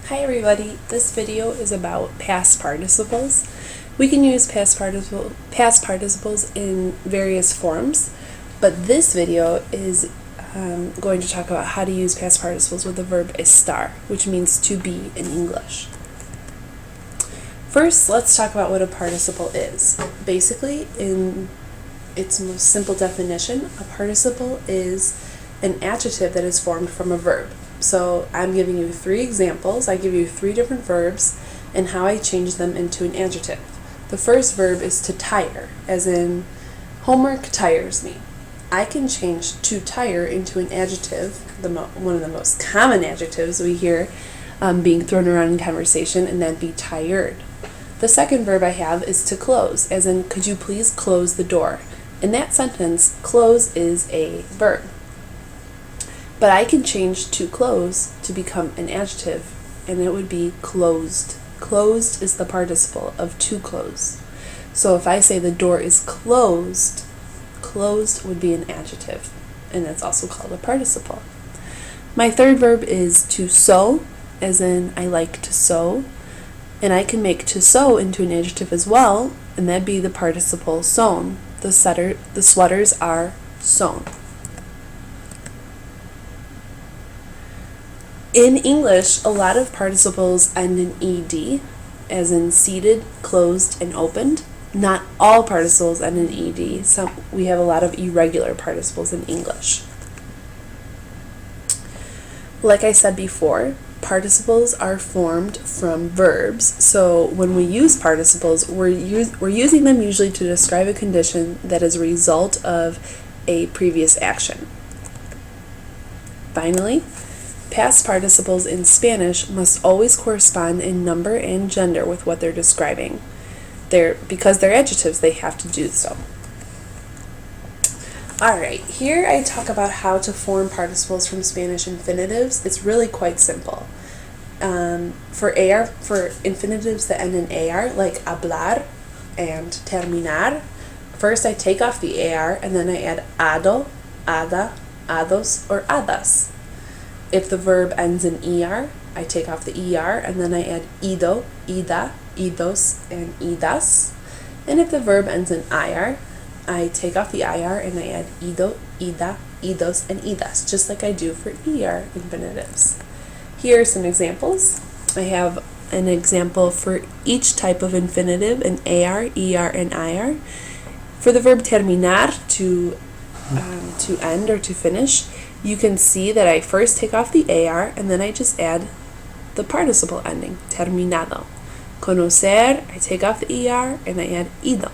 Hi everybody, this video is about past participles. We can use past participles in various forms, but this video is going to talk about how to use past participles with the verb estar, which means to be in English. First, let's talk about what a participle is. Basically, in its most simple definition, a participle is an adjective that is formed from a verb. So I'm giving you 3 examples. I give you 3 different verbs and how I change them into an adjective. The first verb is to tire, as in homework tires me. I can change to tire into an adjective, one of the most common adjectives we hear being thrown around in conversation, and that'd be tired. The second verb I have is to close, as in could you please close the door. In that sentence, close is a verb. But I can change to close to become an adjective, and it would be closed. Closed is the participle of to close. So if I say the door is closed, closed would be an adjective, and that's also called a participle. My third verb is to sew, as in I like to sew, and I can make to sew into an adjective as well, and that'd be the participle sewn. The sweaters are sewn. In English, a lot of participles end in ed, as in seated, closed, and opened. Not all participles end in ed. We have a lot of irregular participles in English. Like I said before, participles are formed from verbs. So when we use participles, we're using them usually to describe a condition that is a result of a previous action. Finally, past participles in Spanish must always correspond in number and gender with what they're describing. Because they're adjectives, they have to do so. Alright, here I talk about how to form participles from Spanish infinitives. It's really quite simple. For infinitives that end in AR, like hablar and terminar, first I take off the AR and then I add ado, ada, ados, or adas. If the verb ends in ER, I take off the ER and then I add ido, ida, idos, and idas. And if the verb ends in IR, I take off the IR and I add ido, ida, idos, and idas, just like I do for ER infinitives. Here are some examples. I have an example for each type of infinitive in AR, ER, and IR. For the verb terminar, to end or to finish, you can see that I first take off the AR and then I just add the participle ending, terminado. Conocer, I take off the ER and I add ido.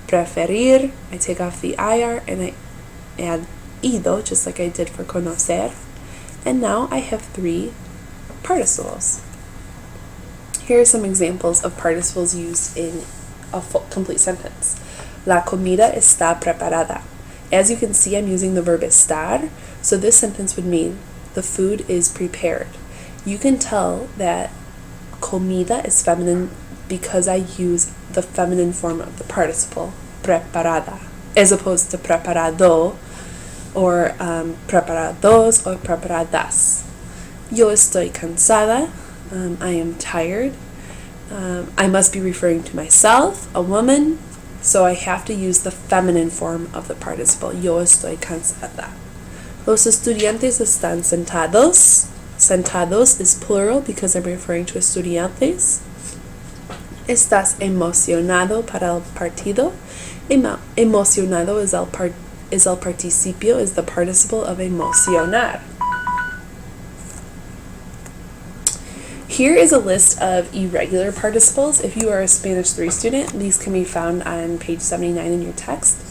Preferir, I take off the IR and I add ido, just like I did for conocer. And now I have 3 participles. Here are some examples of participles used in a complete sentence. La comida está preparada. As you can see, I'm using the verb estar, so this sentence would mean the food is prepared. You can tell that comida is feminine because I use the feminine form of the participle, preparada, as opposed to preparado, or preparados, or preparadas. Yo estoy cansada. I am tired. I must be referring to myself, a woman, so I have to use the feminine form of the participle. Yo estoy cansada. Los estudiantes están sentados. Sentados is plural because I'm referring to estudiantes. Estás emocionado para el partido. Emocionado is el participio, is the participle of emocionar. Here is a list of irregular participles. If you are a Spanish 3 student, these can be found on page 79 in your text.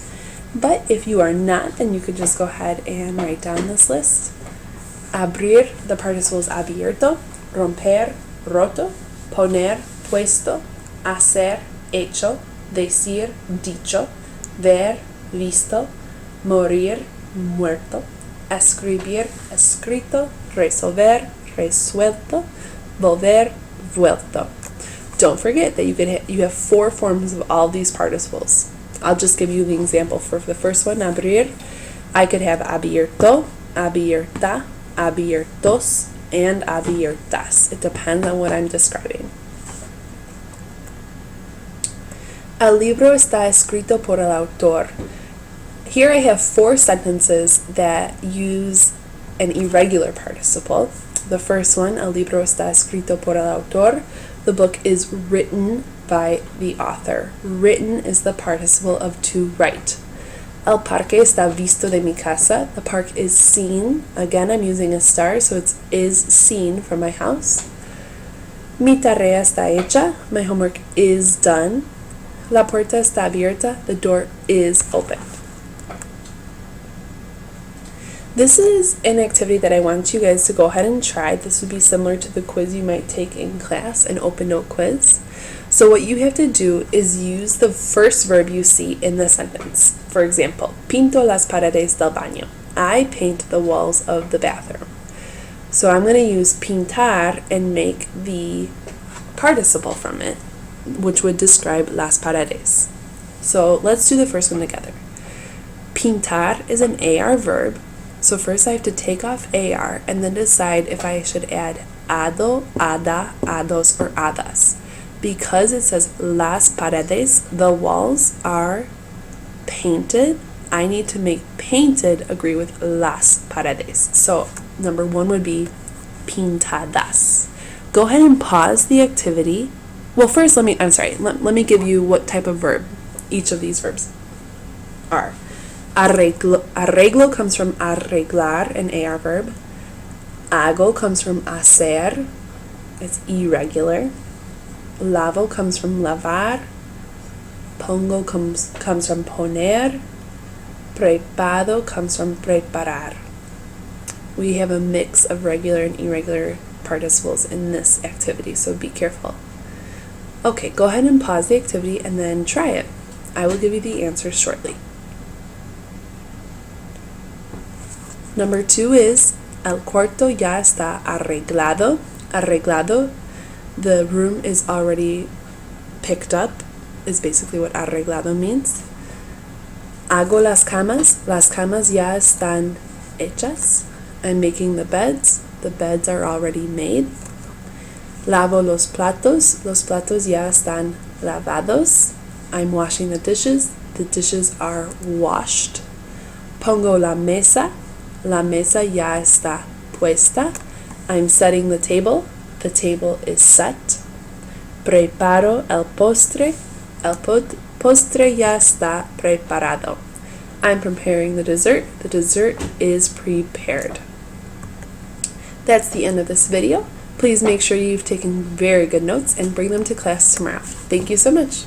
But if you are not, then you could just go ahead and write down this list. Abrir, the participle is abierto. Romper, roto. Poner, puesto. Hacer, hecho. Decir, dicho. Ver, visto. Morir, muerto. Escribir, escrito. Resolver, resuelto. Volver, vuelto. Don't forget that you have 4 forms of all these participles. I'll just give you the example for the first one, abrir. I could have abierto, abierta, abiertos, and abiertas. It depends on what I'm describing. El libro está escrito por el autor. Here I have 4 sentences that use an irregular participle. The first one, el libro está escrito por el autor. The book is written by the author. Written is the participle of to write. El parque está visto de mi casa. The park is seen. Again, I'm using estar, so it's is seen from my house. Mi tarea está hecha. My homework is done. La puerta está abierta. The door is open. This is an activity that I want you guys to go ahead and try. This would be similar to the quiz you might take in class, an open note quiz. So what you have to do is use the first verb you see in the sentence. For example, pinto las paredes del baño. I paint the walls of the bathroom. So I'm going to use pintar and make the participle from it, which would describe las paredes. So let's do the first one together. Pintar is an AR verb. So first I have to take off AR and then decide if I should add ado, ada, ados, or adas. Because it says las paredes, the walls are painted, I need to make painted agree with las paredes. So number 1 would be pintadas. Go ahead and pause the activity. Well, first let me give you what type of verb each of these verbs are. Arreglo comes from arreglar, an AR verb. Hago comes from hacer, it's irregular. Lavo comes from lavar. Pongo comes from poner. Preparo comes from preparar. We have a mix of regular and irregular participles in this activity, so be careful. Okay, go ahead and pause the activity and then try it. I will give you the answers shortly. Number 2 is el cuarto ya está arreglado. Arreglado, the room is already picked up, is basically what arreglado means. Hago las camas ya están hechas. I'm making the beds are already made. Lavo los platos ya están lavados. I'm washing the dishes are washed. Pongo la mesa ya está puesta. I'm setting the table is set. Preparo el postre ya está preparado. I'm preparing the dessert is prepared. That's the end of this video. Please make sure you've taken very good notes and bring them to class tomorrow. Thank you so much.